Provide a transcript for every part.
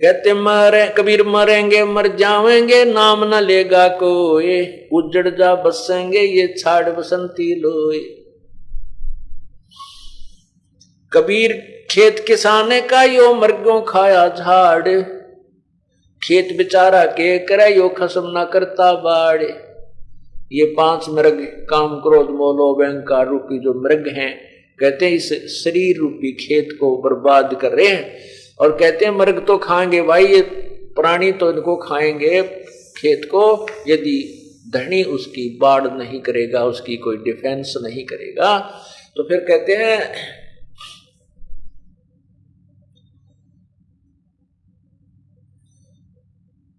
कहते मरे कबीर मरेंगे मर जावेंगे नाम न लेगा कोई, उजड़ जा बसेंगे ये छाड़ बसंती लोए। कबीर खेत किसाने का यो मर्गों खाया झाड़, खेत बेचारा के करे यो खसम ना करता बाड़। ये 5 मृग काम क्रोध मोह लोभ अहंकार रूपी जो मृग हैं, कहते हैं इस शरीर रूपी खेत को बर्बाद कर रहे हैं। और कहते हैं मृग तो खाएंगे भाई, ये प्राणी तो इनको खाएंगे खेत को, यदि धनी उसकी बाढ़ नहीं करेगा, उसकी कोई डिफेंस नहीं करेगा। तो फिर कहते हैं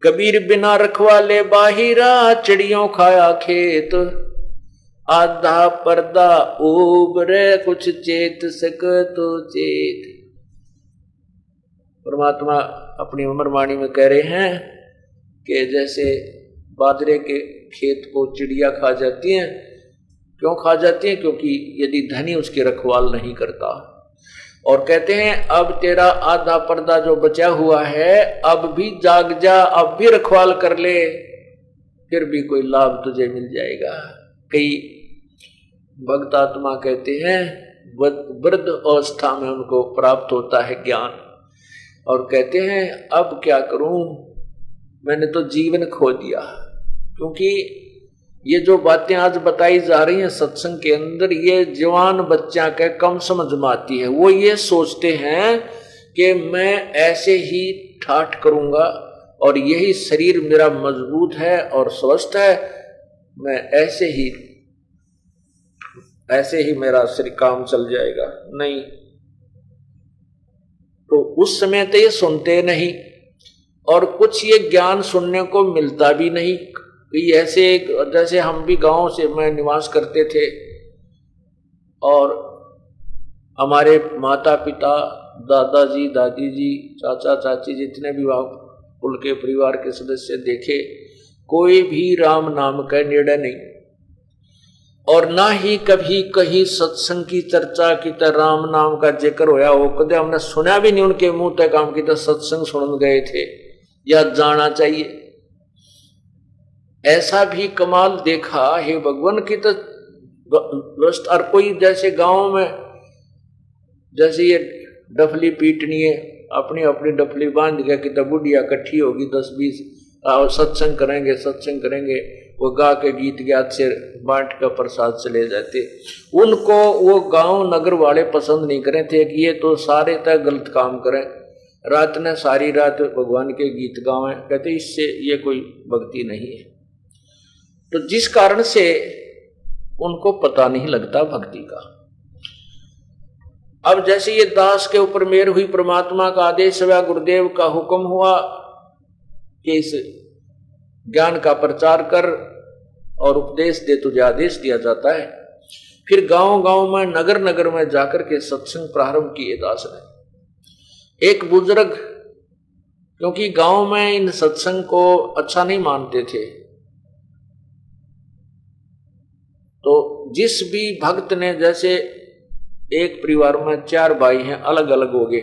कबीर बिना रखवाले बाहिरा, चिड़ियों खाया खेत, आधा पर्दा उबरे कुछ चेत सक तो चेत। परमात्मा अपनी उम्र वाणी में कह रहे हैं कि जैसे बाजरे के खेत को चिड़िया खा जाती हैं। क्यों खा जाती हैं? क्योंकि यदि धनी उसकी रखवाल नहीं करता। और कहते हैं अब तेरा आधा पर्दा जो बचा हुआ है, अब भी जाग जा, अब भी रखवाल कर ले, फिर भी कोई लाभ तुझे मिल जाएगा। कई भक्त आत्मा कहते हैं वृद्ध अवस्था में उनको प्राप्त होता है ज्ञान, और कहते हैं अब क्या करूं, मैंने तो जीवन खो दिया। क्योंकि ये जो बातें आज बताई जा रही हैं सत्संग के अंदर, ये जवान बच्चा के कम समझ में आती है। वो ये सोचते हैं कि मैं ऐसे ही ठाठ करूंगा और यही शरीर मेरा मजबूत है और स्वस्थ है, मैं ऐसे ही मेरा शरीर काम चल जाएगा। नहीं, तो उस समय तो ये सुनते नहीं, और कुछ ये ज्ञान सुनने को मिलता भी नहीं। ऐसे जैसे हम भी गांव से मैं निवास करते थे, और हमारे माता पिता, दादाजी, दादी जी, चाचा चाची, जितने भी वहाँ कुल के परिवार के सदस्य देखे, कोई भी राम नाम का निर्णय नहीं, और ना ही कभी कहीं सत्संग की चर्चा की तरह राम नाम का जिक्र होया हो। कदे हमने सुना भी नहीं उनके मुंह तक काम की तरह सत्संग सुन गए थे या जाना चाहिए। ऐसा भी कमाल देखा हे भगवान की तो व्यवस्था। और कोई जैसे गांव में जैसे ये डफली पीटनी है, अपनी अपनी डफली बांध के कि तब बुढ़िया इकट्ठी होगी 10-20 सत्संग करेंगे, वो गा के गीत ज्ञात से बांट का प्रसाद चले जाते। उनको वो गांव नगर वाले पसंद नहीं करे थे कि ये तो सारे तक गलत काम करें, रात ने सारी रात भगवान के गीत गावें। कहते इससे ये कोई भक्ति नहीं है। तो जिस कारण से उनको पता नहीं लगता भक्ति का। अब जैसे ये दास के ऊपर मेहर हुई, परमात्मा का आदेश हुआ, गुरुदेव का हुक्म हुआ कि इस ज्ञान का प्रचार कर और उपदेश दे, तुझे आदेश दिया जाता है। फिर गांव गांव में, नगर नगर में जाकर के सत्संग प्रारंभ किए दास ने। एक बुजुर्ग, क्योंकि गांव में इन सत्संग को अच्छा नहीं मानते थे, तो जिस भी भक्त ने, जैसे एक परिवार में 4 भाई हैं, अलग अलग हो गए,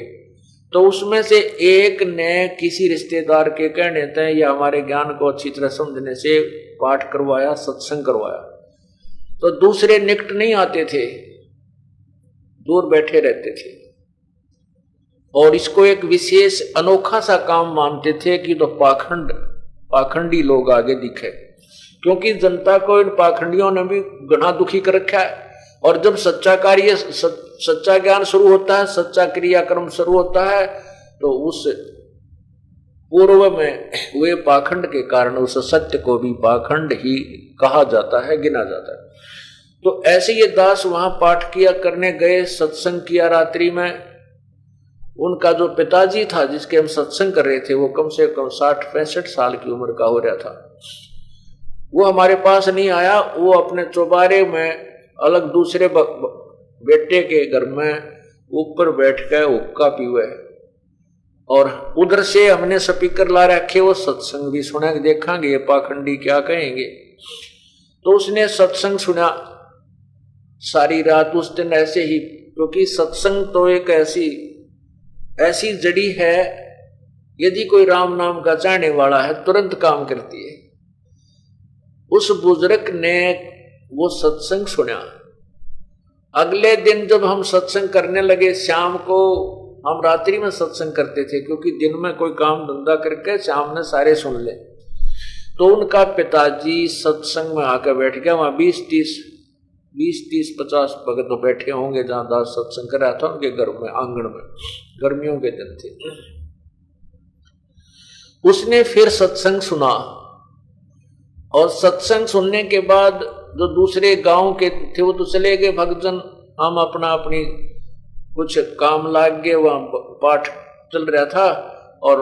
तो उसमें से एक ने किसी रिश्तेदार के कहने थे या हमारे ज्ञान को अच्छी तरह समझने से पाठ करवाया, सत्संग करवाया। तो दूसरे निकट नहीं आते थे, दूर बैठे रहते थे, और इसको एक विशेष अनोखा सा काम मानते थे कि तो पाखंडी लोग आगे दिखे। क्योंकि जनता को इन पाखंडियों ने भी घना दुखी कर रखा है। और जब सच्चा कार्य, सच्चा ज्ञान शुरू होता है, सच्चा क्रियाक्रम शुरू होता है, तो उस पूर्व में हुए पाखंड के कारण उस सत्य को भी पाखंड ही कहा जाता है, गिना जाता है। तो ऐसे ये दास वहां पाठ किया करने गए, सत्संग किया रात्रि में। उनका जो पिताजी था जिसके हम सत्संग कर रहे थे, वो कम से कम 60-65 साल की उम्र का हो रहा था। वो हमारे पास नहीं आया, वो अपने चौबारे में अलग दूसरे बेटे के घर में ऊपर बैठ कर हुक्का पीवे, और उधर से हमने स्पीकर ला रखे, वो सत्संग भी सुना, देखेंगे ये पाखंडी क्या कहेंगे। तो उसने सत्संग सुना सारी रात उस दिन ऐसे ही। क्योंकि सत्संग तो एक ऐसी जड़ी है यदि कोई राम नाम का चाहने वाला है तुरंत काम करती है। उस बुजुर्ग ने वो सत्संग सुना। अगले दिन जब हम सत्संग करने लगे, शाम को हम रात्रि में सत्संग करते थे क्योंकि दिन में कोई काम धंधा करके शाम में सारे सुन ले, तो उनका पिताजी सत्संग में आकर बैठ गया। वहां 20-30 50 भगत तो बैठे होंगे जहां दास सत्संग कर रहा था उनके घर में, आंगन में, गर्मियों के दिन थे। उसने फिर सत्संग सुना और सत्संग सुनने के बाद जो दूसरे गांव के थे वो तो चले गए भक्तजन, हम अपना अपनी कुछ काम लाग गए। वहां पाठ चल रहा था और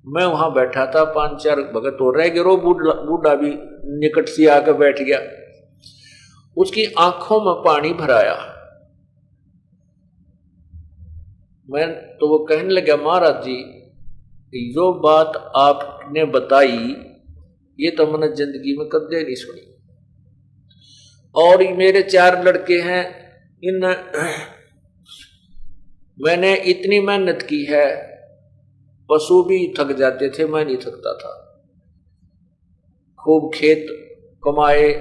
मैं वहां बैठा था, 5-4 भगत हो रहे गिरो, बूढ़ा भी निकट से आकर बैठ गया। उसकी आंखों में पानी भराया। मैं तो वो कहने लगा, महाराज जी जो बात आपने बताई ये तो मैंने जिंदगी में कभी नहीं सुनी, और मेरे 4 लड़के हैं, इन मैंने इतनी मेहनत की है, पशु भी थक जाते थे, मैं नहीं थकता था। खूब खेत कमाए,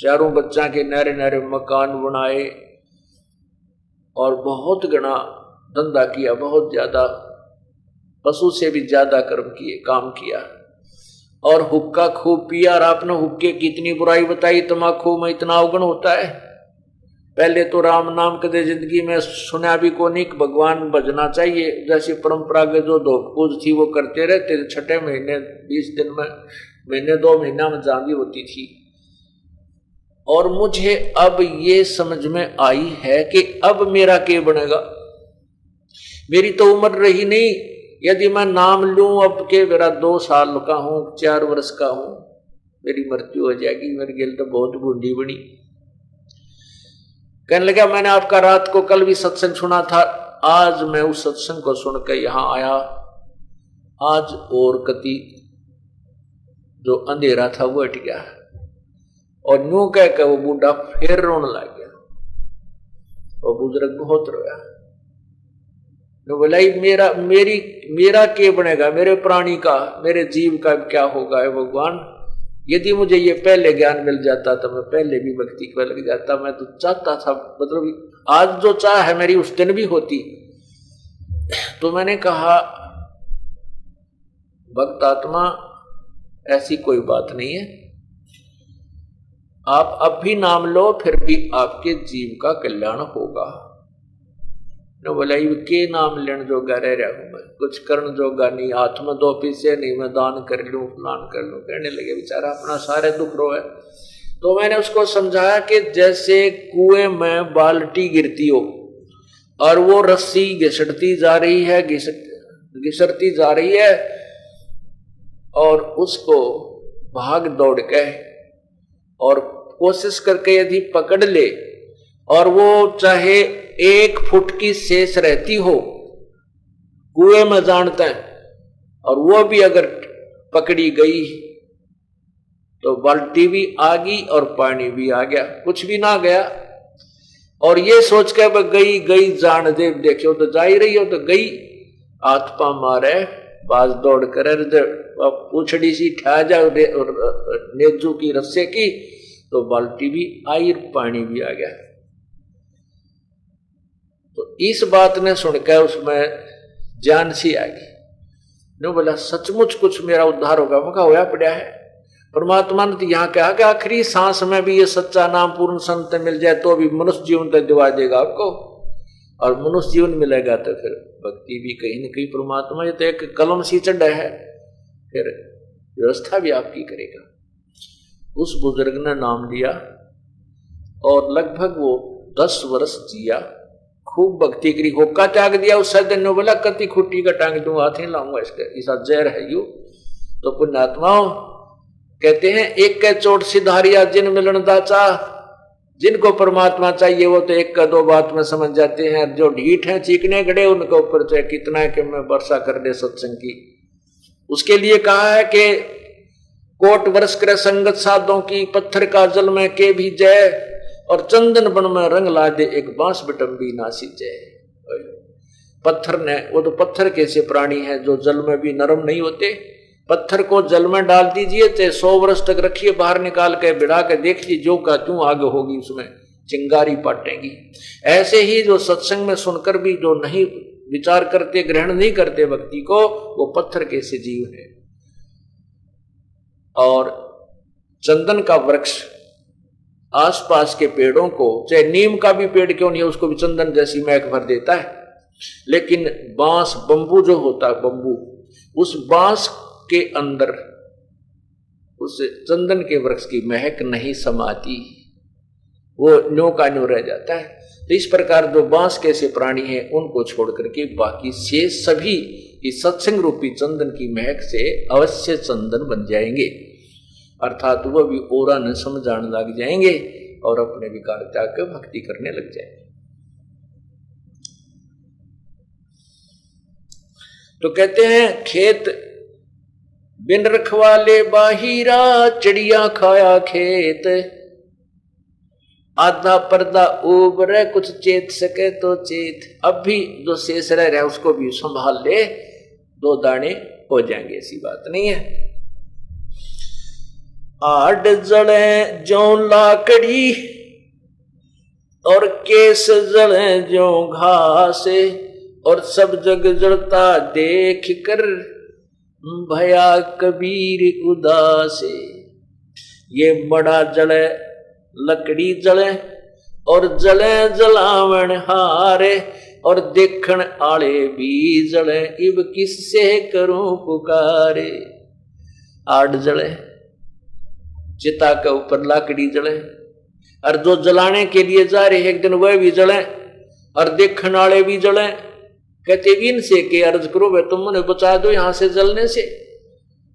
4 बच्चा के नरे नरे मकान बनाए और बहुत घना धंधा किया, बहुत ज्यादा, पशु से भी ज्यादा काम किया और हुक्का खूब पिया। और आपने हुक्के की इतनी बुराई बताई, तम्बाकू में इतना अवगुण होता है। पहले तो राम नाम कदे जिंदगी में सुना भी को नहीं, भगवान भजना चाहिए, जैसी परंपरागत जो धोख पूज थी वो करते रहते थे। छठे महीने 20 दिन में, महीने 2 महीना में जांदी होती थी। और मुझे अब ये समझ में आई है कि अब मेरा क्या बनेगा। मेरी तो उम्र रही नहीं, यदि मैं नाम लूं अब के मेरा 2 साल का हूं, 4 वर्ष का हूं, मेरी मृत्यु हो जाएगी। मेरी गिल तो बहुत बूढ़ी बनी। कहने लगा, मैंने आपका रात को कल भी सत्संग सुना था, आज मैं उस सत्संग को सुनकर यहां आया। आज और कति जो अंधेरा था वो हट गया। और न्यू कह वो बूढ़ा फिर रोने लग गया। और बुजुर्ग बहुत रोया। तो बोला, मेरा क्या बनेगा, मेरे प्राणी का, मेरे जीव का क्या होगा है भगवान। यदि मुझे ये पहले ज्ञान मिल जाता तो मैं पहले भी भक्ति को लग जाता। मैं तो चाहता था, मतलब आज जो चाह है मेरी उस दिन भी होती। तो मैंने कहा, भक्त आत्मा ऐसी कोई बात नहीं है, आप अब भी नाम लो फिर भी आपके जीव का कल्याण होगा। ने बोला, के नाम लेने जोगा रह रहा हूं मैं, कुछ करने जोगा नहीं, हाथ में 2 पैसे नहीं, मैं दान कर लूं, फलान कर लूं। कहने लगे बेचारा अपना सारे दुख रोए। तो मैंने उसको समझाया कि जैसे कुएं में बाल्टी गिरती हो और वो रस्सी घिसटती जा रही है, घिसटती जा रही है, और उसको भाग दौड़ के और कोशिश करके यदि पकड़ ले और वो चाहे 1 फुट की शेष रहती हो, कुएं में जानते हैं, और वो भी अगर पकड़ी गई तो बाल्टी भी आ गई और पानी भी आ गया, कुछ भी ना गया। और ये सोच के गई जान दे, देखियो तो जा ही रही हो, तो गई हाथ पा मारे, बाज दौड़ कर पूछड़ी सी ठा जाओ नेजू की रस्से की, तो बाल्टी भी आई और पानी भी आ गया। तो इस बात ने सुनकर उसमें जान सी आ गई। ने बोला, सचमुच कुछ मेरा उद्धार होगा। मैं कहा, होया पड़ा है। परमात्मा ने तो यहाँ कहा कि आखिरी सांस में भी ये सच्चा नाम पूर्ण संत मिल जाए तो भी मनुष्य जीवन तक दिवा देगा आपको, और मनुष्य जीवन मिलेगा तो फिर भक्ति भी कहीं न कहीं परमात्मा, ये तो एक कलम सी चढ़ा है, फिर व्यवस्था भी आपकी करेगा। उस बुजुर्ग ने नाम लिया और लगभग वो 10 वर्ष जिया, खूब भक्ति करी, होका त्याग दिया। उस दिन ने बोला, कति खुट्टी का टांग दूं, हाथ नहीं लाऊंगा इसके, ऐसा जहर है यू। तो पुण्यात्माओं कहते हैं, एक के चोट सिधारिया जिन मिलन दाचा, जिनको परमात्मा चाहिए वो तो 1 का 2 बात में समझ जाते हैं। जो ढीठ हैं, चीकने गड़े, उनके ऊपर चाहे कितना है कि मैं वर्षा कर दे सत्संग की। उसके लिए कहा है कि कोट वर्ष करे संगत साधों की, पत्थर का जल में के भी जय, और चंदन बन में रंग ला दे, एक बांस बिटम्बी ना सींचे। पत्थर ने, वो तो पत्थर कैसे प्राणी है जो जल में भी नरम नहीं होते। पत्थर को जल में डाल दीजिए, चाहे 100 वर्ष तक रखिए, बाहर निकाल के बिड़ा के देखिए, जो का त्यों आग होगी, उसमें चिंगारी पाटेगी। ऐसे ही जो सत्संग में सुनकर भी जो नहीं विचार करते, ग्रहण नहीं करते भक्ति को, वो पत्थर कैसे जीव है। और चंदन का वृक्ष आसपास के पेड़ों को, चाहे नीम का भी पेड़ क्यों नहीं है, उसको भी चंदन जैसी महक भर देता है। लेकिन बांस, बंबू जो होता है, बंबू, उस बांस के अंदर उस चंदन के वृक्ष की महक नहीं समाती, वो न्यों का न्यों रह जाता है। तो इस प्रकार जो बांस कैसे प्राणी है, उनको छोड़ करके बाकी से सभी इस सत्संग रूपी चंदन की महक से अवश्य चंदन बन जाएंगे, अर्थात वह भी ओरा न समझाने लग जाएंगे और अपने विकार त्याग कर भक्ति करने लग जाएंगे। तो कहते हैं, खेत बिन रखवाले बाहिरा, चिड़िया खाया खेत, आधा पर्दा उबरे, कुछ चेत सके तो चेत। अब भी जो शेष रह रहा है उसको भी संभाल ले, 2 दाने हो जाएंगे, ऐसी बात नहीं है। आड जले जो लाकड़ी और केस जले जो घास, और सब जग जड़ता देख कर भया कबीर उदास। ये बड़ा जले, लकड़ी जले और जले जलावन हारे, और देखण आले भी जले, इब किससे करूं पुकारे। आड़ जले, चिता के ऊपर लाकड़ी जले, और जो जलाने के लिए जा रहे एक दिन वह भी जले, और देखण आले भी जले। कहते इनसे के अर्ज करो, वे तुम मुझे बचा दो यहां से जलने से।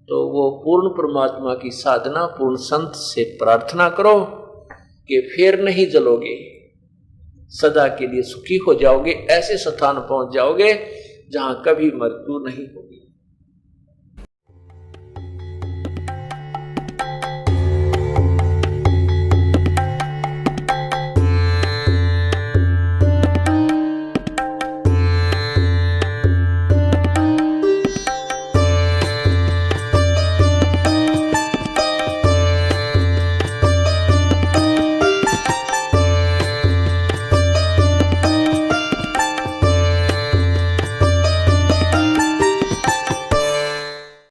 तो वो पूर्ण परमात्मा की साधना, पूर्ण संत से प्रार्थना करो कि फिर नहीं जलोगे, सदा के लिए सुखी हो जाओगे, ऐसे स्थान पहुंच जाओगे जहां कभी मृत्यु नहीं होगी।